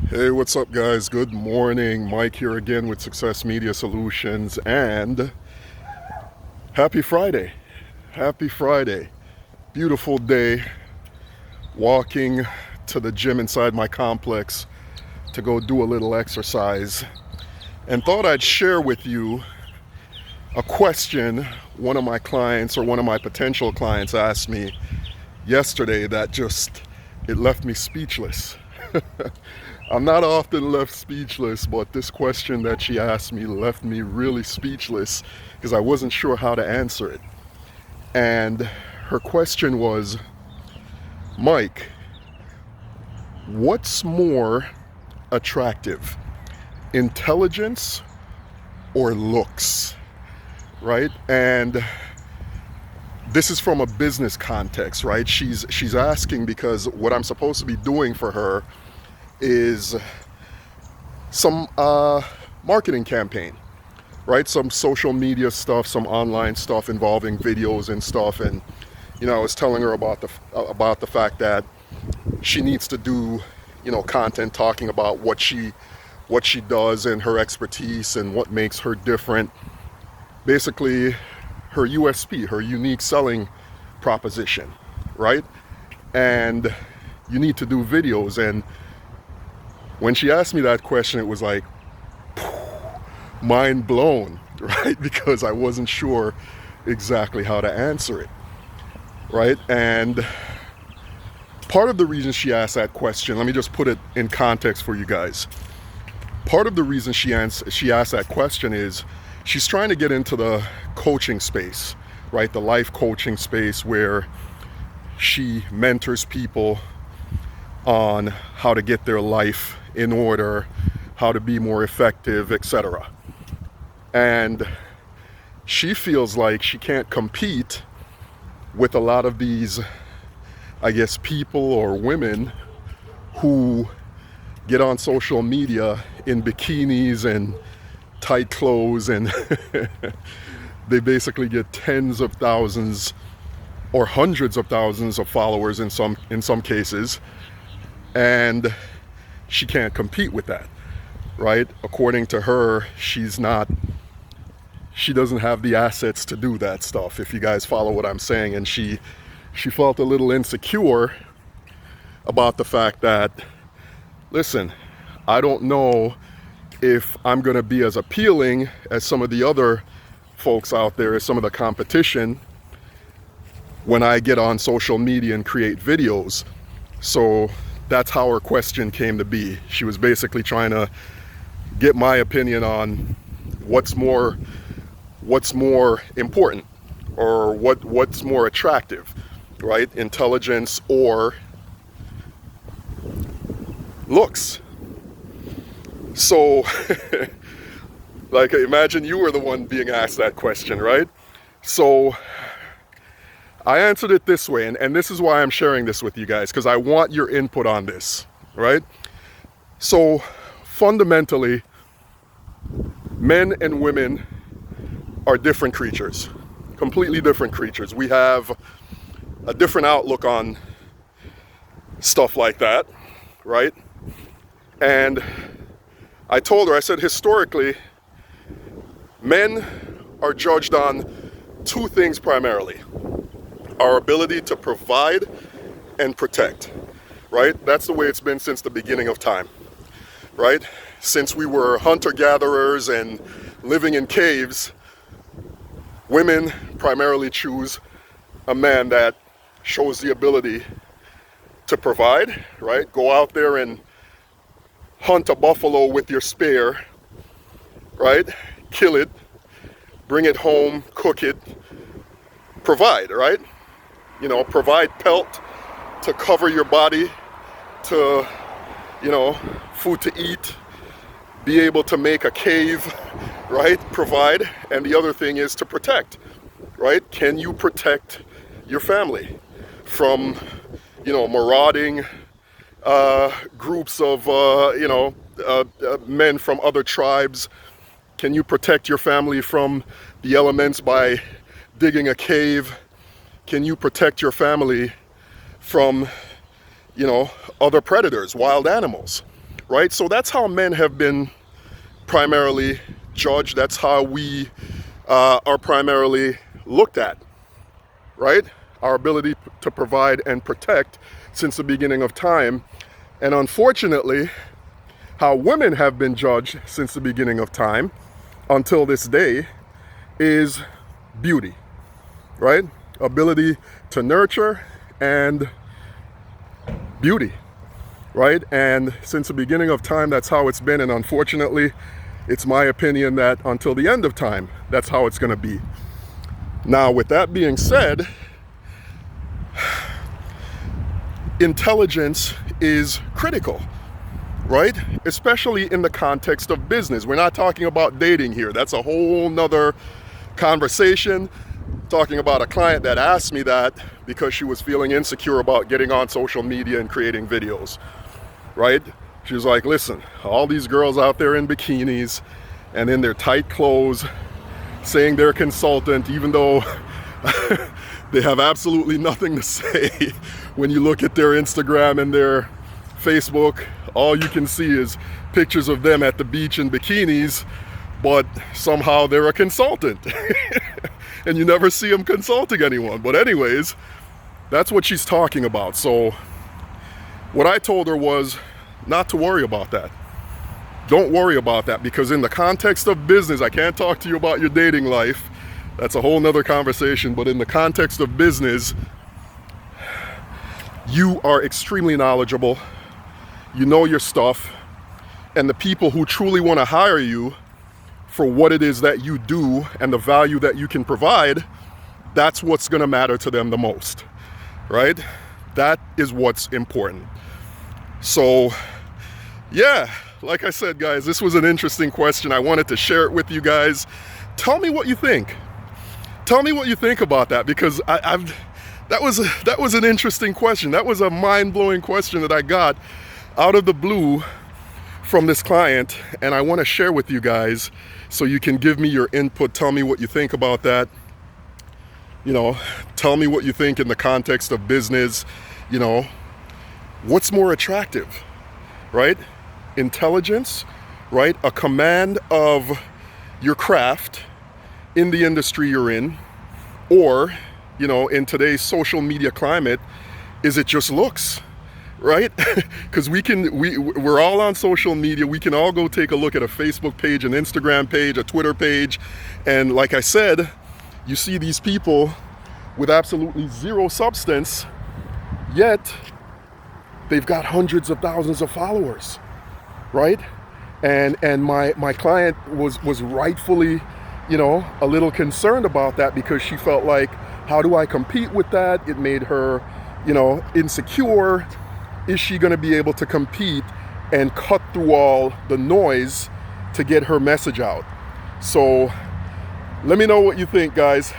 Hey, what's up, guys? Good morning. Mike here again with Success Media Solutions, and happy Friday. Happy Friday. Beautiful day. Walking to the gym inside my complex to go do a little exercise, and thought I'd share with you a question one of my clients or one of my potential clients asked me yesterday that it left me speechless. I'm not often left speechless, but this question that she asked me left me really speechless because I wasn't sure how to answer it. And her question was, Mike, what's more attractive, intelligence or looks? Right? And this is from a business context, right? She's asking because what I'm supposed to be doing for her is some marketing campaign, right? Some social media stuff, some online stuff involving videos and stuff. And I was telling her about the fact that she needs to do content talking about what she does and her expertise and what makes her different. Basically, her USP, her unique selling proposition, right? And you need to do videos. And when she asked me that question, it was like mind blown, right? Because I wasn't sure exactly how to answer it, right? And part of the reason she asked that question, let me just put it in context for you guys. Part of the reason she asked that question is she's trying to get into the coaching space, right? The life coaching space where she mentors people on how to get their life in order, how to be more effective, etc. And she feels like she can't compete with a lot of these, I guess, people or women who get on social media in bikinis and tight clothes, and they basically get tens of thousands or hundreds of thousands of followers in some cases, and she can't compete with that, right? According to her, she doesn't have the assets to do that stuff, if you guys follow what I'm saying. And she felt a little insecure about the fact that, listen, I don't know if I'm going to be as appealing as some of the other folks out there, as some of the competition, when I get on social media and create videos. So that's how her question came to be. She was basically trying to get my opinion on what's more important, or what's more attractive, right? Intelligence or looks. So like, imagine you were the one being asked that question, right? So I answered it this way, and this is why I'm sharing this with you guys, because I want your input on this, right? So fundamentally, men and women are different creatures, completely different creatures. We have a different outlook on stuff like that, right? And I told her, I said, historically, men are judged on two things primarily: our ability to provide and protect, right? That's the way it's been since the beginning of time, right? Since we were hunter-gatherers and living in caves, women primarily choose a man that shows the ability to provide, right? Go out there and hunt a buffalo with your spear, right? Kill it, bring it home, cook it, provide, right? Provide pelt to cover your body, to, food to eat, be able to make a cave, right? Provide. And the other thing is to protect, right? Can you protect your family from, marauding groups of, men from other tribes? Can you protect your family from the elements by digging a cave? Can you protect your family from, other predators, wild animals, right? So that's how men have been primarily judged. That's how we are primarily looked at, right? Our ability to provide and protect since the beginning of time. And unfortunately, how women have been judged since the beginning of time until this day is beauty, right? Ability to nurture and beauty, right? And since the beginning of time, that's how it's been. And unfortunately, it's my opinion that until the end of time, that's how it's going to be. Now, with that being said, intelligence is critical, right? Especially in the context of business. We're not talking about dating here. That's a whole nother conversation. Talking about a client that asked me that because she was feeling insecure about getting on social media and creating videos, right? She was like, listen, all these girls out there in bikinis and in their tight clothes saying they're a consultant, even though they have absolutely nothing to say. When you look at their Instagram and their Facebook, all you can see is pictures of them at the beach in bikinis, but somehow they're a consultant. And you never see them consulting anyone. But anyways, that's what she's talking about. So what I told her was not to worry about that. Don't worry about that, because in the context of business, I can't talk to you about your dating life. That's a whole nother conversation. But in the context of business, you are extremely knowledgeable. You know your stuff. And the people who truly want to hire you for what it is that you do and the value that you can provide, that's what's going to matter to them the most, right? That is what's important. So, yeah, like I said, guys, this was an interesting question. I wanted to share it with you guys. Tell me what you think. Tell me what you think about that, because that was an interesting question. That was a mind-blowing question that I got out of the blue from this client, and I want to share with you guys so you can give me your input. Tell me what you think about that. You know, tell me what you think in the context of business. You know, what's more attractive, right? Intelligence, right? A command of your craft in the industry you're in, or, you know, in today's social media climate, is it just looks? Right? Because we're all on social media. We can all go take a look at a Facebook page, an Instagram page, a Twitter page. And like I said, you see these people with absolutely zero substance, yet they've got hundreds of thousands of followers, right? And my client was rightfully, you know, a little concerned about that, because she felt like, how do I compete with that? It made her, you know, insecure. Is she going to be able to compete and cut through all the noise to get her message out? So let me know what you think, guys.